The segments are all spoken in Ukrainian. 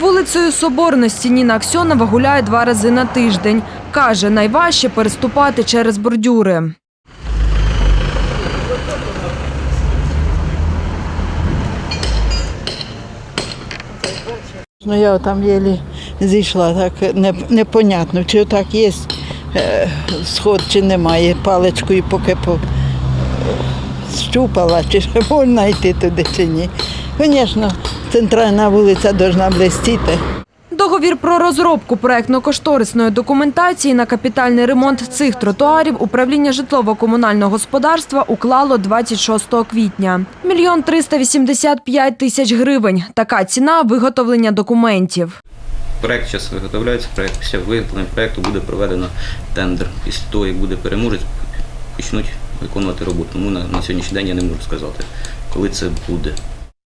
Вулицею Соборності Ніна Аксьонова гуляє 2 рази на тиждень. Каже, найважче переступати через бордюри. Я там єлі зійшла, так непонятно, чи так є сход, чи немає, паличкою поки щупала, чи ще можна йти туди, чи ні. Звісно, центральна вулиця повинна блистіти. Договір про розробку проектно-кошторисної документації на капітальний ремонт цих тротуарів управління житлово-комунального господарства уклало 26 квітня. 1 385 000 гривень – така ціна виготовлення документів. Проект зараз виготовляється, після виготовлення проекту буде проведено тендер. Після того, як буде переможець, почнуть виконувати роботу. Тому на сьогоднішній день я не можу сказати, коли це буде.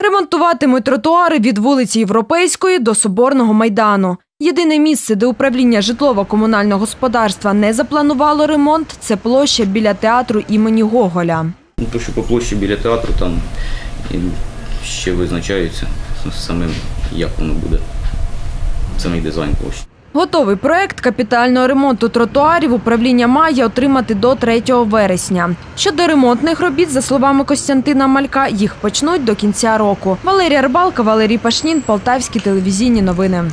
Ремонтуватимуть тротуари від вулиці Європейської до Соборного майдану. Єдине місце, де управління житлово-комунального господарства не запланувало ремонт – це площа біля театру імені Гоголя. То, що по площі біля театру, там ще визначаються самим, як воно буде, самий дизайн площі. Готовий проект капітального ремонту тротуарів управління має отримати до 3 вересня. Щодо ремонтних робіт, за словами Костянтина Малька, їх почнуть до кінця року. Валерія Рибалка, Валерій Пашнін, Полтавські телевізійні новини.